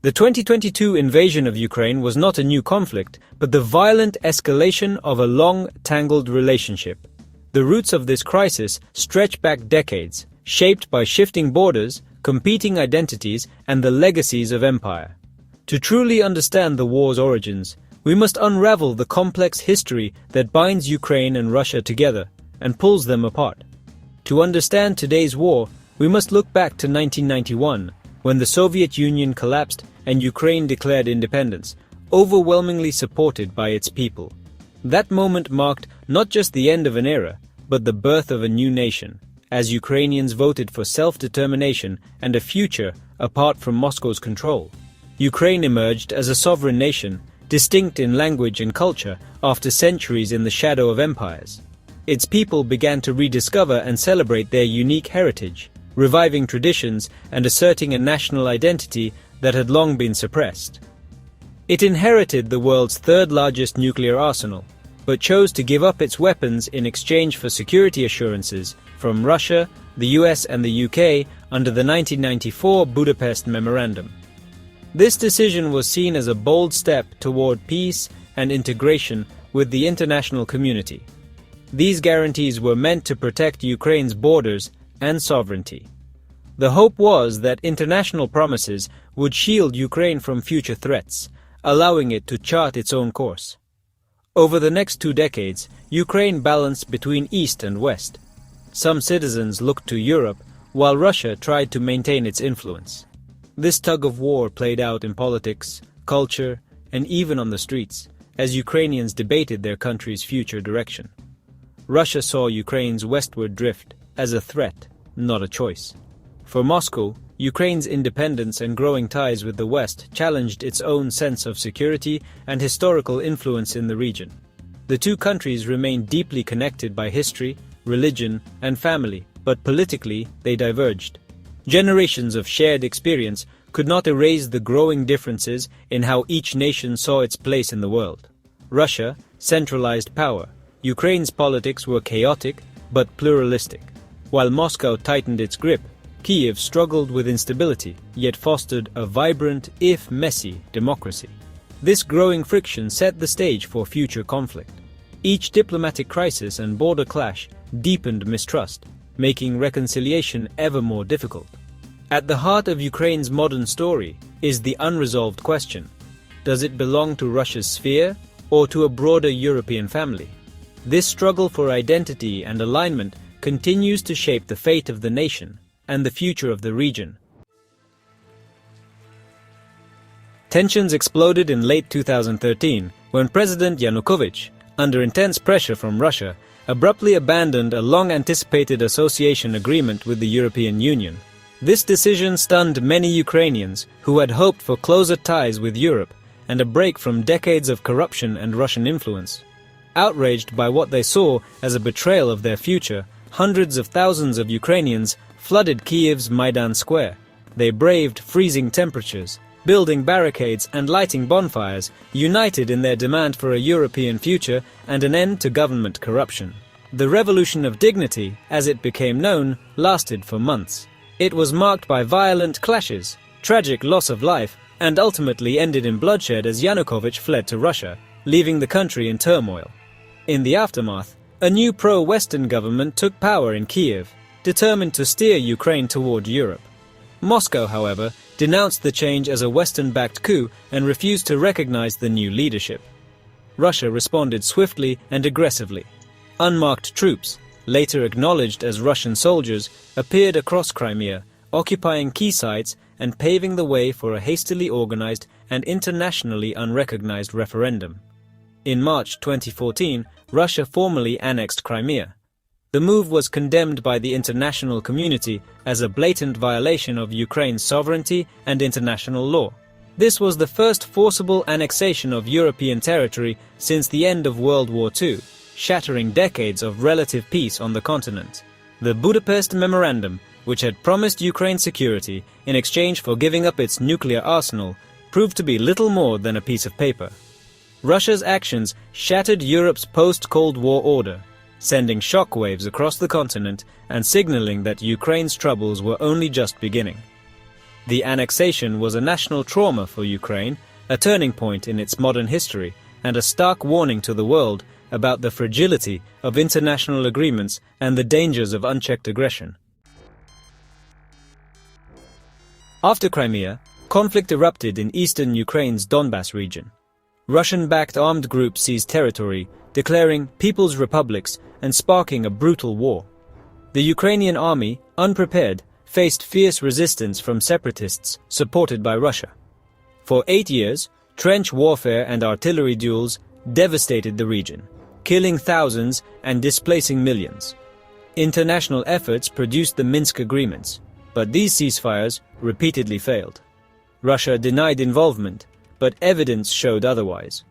The 2022 invasion of Ukraine was not a new conflict, but the violent escalation of a long, tangled relationship. The roots of this crisis stretch back decades, shaped by shifting borders, competing identities, and the legacies of empire. To truly understand the war's origins, we must unravel the complex history that binds Ukraine and Russia together and pulls them apart. To understand today's war, we must look back to 1991, when the Soviet Union collapsed and Ukraine declared independence, overwhelmingly supported by its people. That moment marked not just the end of an era, but the birth of a new nation, as Ukrainians voted for self-determination and a future apart from Moscow's control. Ukraine emerged as a sovereign nation, distinct in language and culture after centuries in the shadow of empires. Its people began to rediscover and celebrate their unique heritage, reviving traditions and asserting a national identity that had long been suppressed. It inherited the world's third-largest nuclear arsenal, but chose to give up its weapons in exchange for security assurances from Russia, the US and the UK under the 1994 Budapest Memorandum. This decision was seen as a bold step toward peace and integration with the international community. These guarantees were meant to protect Ukraine's borders and sovereignty. The hope was that international promises would shield Ukraine from future threats, allowing it to chart its own course. Over the next 2 decades, Ukraine balanced between East and West. Some citizens looked to Europe, while Russia tried to maintain its influence. This tug-of-war played out in politics, culture, and even on the streets, as Ukrainians debated their country's future direction. Russia saw Ukraine's westward drift as a threat, not a choice. For Moscow, Ukraine's independence and growing ties with the West challenged its own sense of security and historical influence in the region. The two countries remained deeply connected by history, religion, and family, but politically they diverged. Generations of shared experience could not erase the growing differences in how each nation saw its place in the world. Russia centralized power. Ukraine's politics were chaotic but pluralistic. While Moscow tightened its grip, Kiev struggled with instability, yet fostered a vibrant, if messy, democracy. This growing friction set the stage for future conflict. Each diplomatic crisis and border clash deepened mistrust, making reconciliation ever more difficult. At the heart of Ukraine's modern story is the unresolved question: does it belong to Russia's sphere or to a broader European family? This struggle for identity and alignment continues to shape the fate of the nation and the future of the region. Tensions exploded in late 2013 when President Yanukovych, under intense pressure from Russia, abruptly abandoned a long-anticipated association agreement with the European Union. This decision stunned many Ukrainians who had hoped for closer ties with Europe and a break from decades of corruption and Russian influence. Outraged by what they saw as a betrayal of their future, hundreds of thousands of Ukrainians flooded Kiev's Maidan Square. They braved freezing temperatures, building barricades and lighting bonfires, united in their demand for a European future and an end to government corruption. The Revolution of Dignity, as it became known, lasted for months. It was marked by violent clashes, tragic loss of life, and ultimately ended in bloodshed as Yanukovych fled to Russia, leaving the country in turmoil. In the aftermath, a new pro-Western government took power in Kiev, determined to steer Ukraine toward Europe. Moscow, however, denounced the change as a Western-backed coup and refused to recognize the new leadership. Russia responded swiftly and aggressively. Unmarked troops, later acknowledged as Russian soldiers, appeared across Crimea, occupying key sites and paving the way for a hastily organized and internationally unrecognized referendum. In March 2014, Russia formally annexed Crimea. The move was condemned by the international community as a blatant violation of Ukraine's sovereignty and international law. This was the first forcible annexation of European territory since the end of World War II, shattering decades of relative peace on the continent. The Budapest Memorandum, which had promised Ukraine security in exchange for giving up its nuclear arsenal, proved to be little more than a piece of paper. Russia's actions shattered Europe's post-Cold War order, sending shockwaves across the continent and signaling that Ukraine's troubles were only just beginning. The annexation was a national trauma for Ukraine, a turning point in its modern history, and a stark warning to the world about the fragility of international agreements and the dangers of unchecked aggression. After Crimea, conflict erupted in eastern Ukraine's Donbas region. Russian-backed armed groups seized territory, declaring People's Republics and sparking a brutal war. The Ukrainian army, unprepared, faced fierce resistance from separatists supported by Russia. For 8 years, trench warfare and artillery duels devastated the region, killing thousands and displacing millions. International efforts produced the Minsk agreements, but these ceasefires repeatedly failed. Russia denied involvement, but evidence showed otherwise.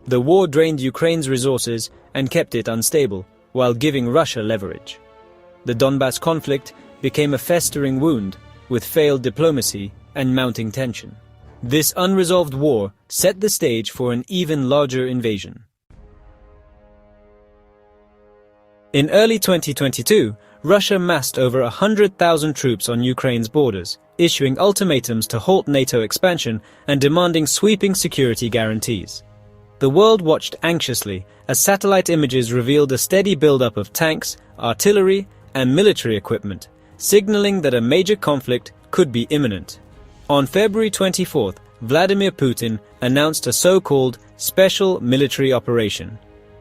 The war drained Ukraine's resources and kept it unstable, while giving Russia leverage. The Donbas conflict became a festering wound, with failed diplomacy and mounting tension. This unresolved war set the stage for an even larger invasion. In early 2022, Russia massed over 100,000 troops on Ukraine's borders, issuing ultimatums to halt NATO expansion and demanding sweeping security guarantees. The world watched anxiously as satellite images revealed a steady buildup of tanks, artillery, and military equipment, signaling that a major conflict could be imminent. On February 24th, Vladimir Putin announced a so-called special military operation.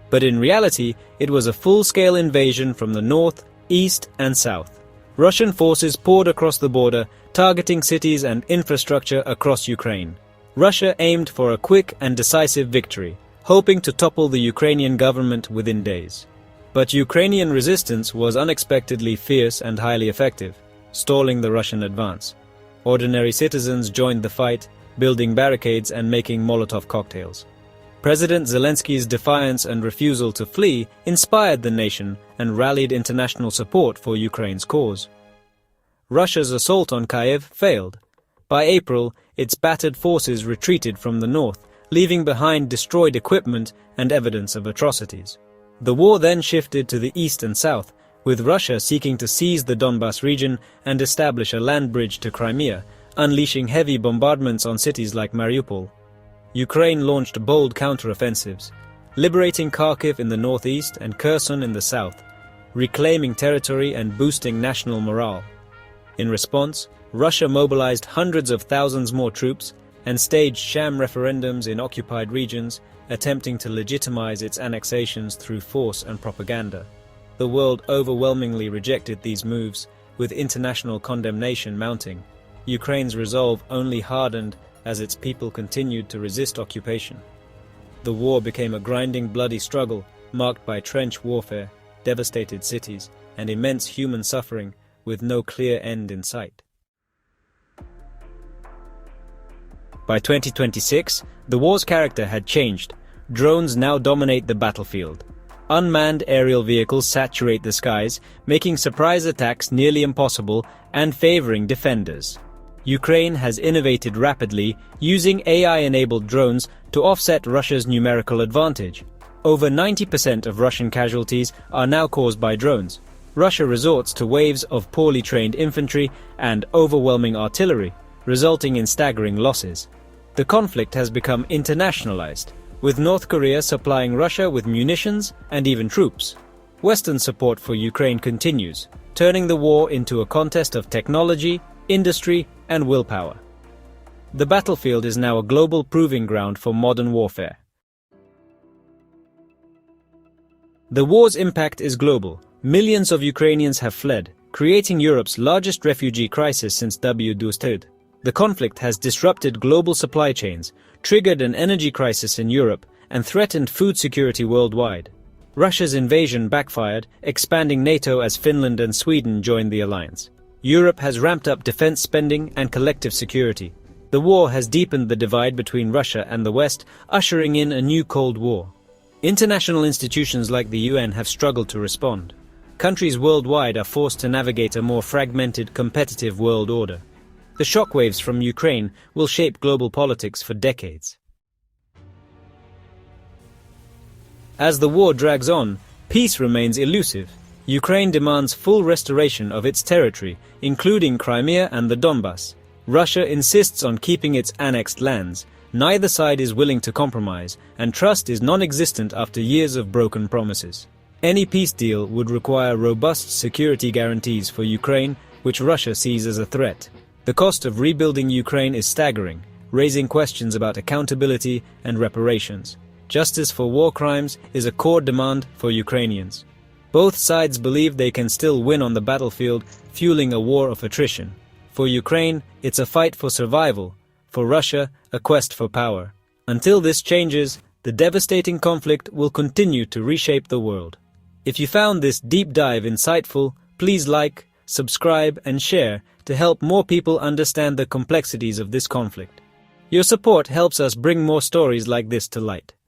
But in reality, it was a full-scale invasion from the north, east, and south. Russian forces poured across the border, targeting cities and infrastructure across Ukraine. Russia aimed for a quick and decisive victory, hoping to topple the Ukrainian government within days. But Ukrainian resistance was unexpectedly fierce and highly effective, stalling the Russian advance. Ordinary citizens joined the fight, building barricades and making Molotov cocktails. President Zelensky's defiance and refusal to flee inspired the nation and rallied international support for Ukraine's cause. Russia's assault on Kyiv failed. By April, its battered forces retreated from the north, leaving behind destroyed equipment and evidence of atrocities. The war then shifted to the east and south, with Russia seeking to seize the Donbas region and establish a land bridge to Crimea, unleashing heavy bombardments on cities like Mariupol. Ukraine launched bold counteroffensives, liberating Kharkiv in the northeast and Kherson in the south, reclaiming territory and boosting national morale. In response, Russia mobilized hundreds of thousands more troops and staged sham referendums in occupied regions, attempting to legitimize its annexations through force and propaganda. The world overwhelmingly rejected these moves, with international condemnation mounting. Ukraine's resolve only hardened as its people continued to resist occupation. The war became a grinding, bloody struggle, marked by trench warfare, devastated cities, and immense human suffering, with no clear end in sight. By 2026, the war's character had changed. Drones now dominate the battlefield. Unmanned aerial vehicles saturate the skies, making surprise attacks nearly impossible and favoring defenders. Ukraine has innovated rapidly, using AI-enabled drones to offset Russia's numerical advantage. Over 90% of Russian casualties are now caused by drones. Russia resorts to waves of poorly trained infantry and overwhelming artillery, resulting in staggering losses. The conflict has become internationalized, with North Korea supplying Russia with munitions and even troops. Western support for Ukraine continues, turning the war into a contest of technology, industry, and willpower. The battlefield is now a global proving ground for modern warfare. The war's impact is global. Millions of Ukrainians have fled, creating Europe's largest refugee crisis since WW2. The conflict has disrupted global supply chains, triggered an energy crisis in Europe, and threatened food security worldwide. Russia's invasion backfired, expanding NATO as Finland and Sweden joined the alliance. Europe has ramped up defense spending and collective security. The war has deepened the divide between Russia and the West, ushering in a new Cold War. International institutions like the UN have struggled to respond. Countries worldwide are forced to navigate a more fragmented, competitive world order. The shockwaves from Ukraine will shape global politics for decades. As the war drags on, peace remains elusive. Ukraine demands full restoration of its territory, including Crimea and the Donbas. Russia insists on keeping its annexed lands. Neither side is willing to compromise, and trust is non-existent after years of broken promises. Any peace deal would require robust security guarantees for Ukraine, which Russia sees as a threat. The cost of rebuilding Ukraine is staggering, raising questions about accountability and reparations. Justice for war crimes is a core demand for Ukrainians. Both sides believe they can still win on the battlefield, fueling a war of attrition. For Ukraine, it's a fight for survival. For Russia, a quest for power. Until this changes, the devastating conflict will continue to reshape the world. If you found this deep dive insightful, please like, subscribe, and share to help more people understand the complexities of this conflict. Your support helps us bring more stories like this to light.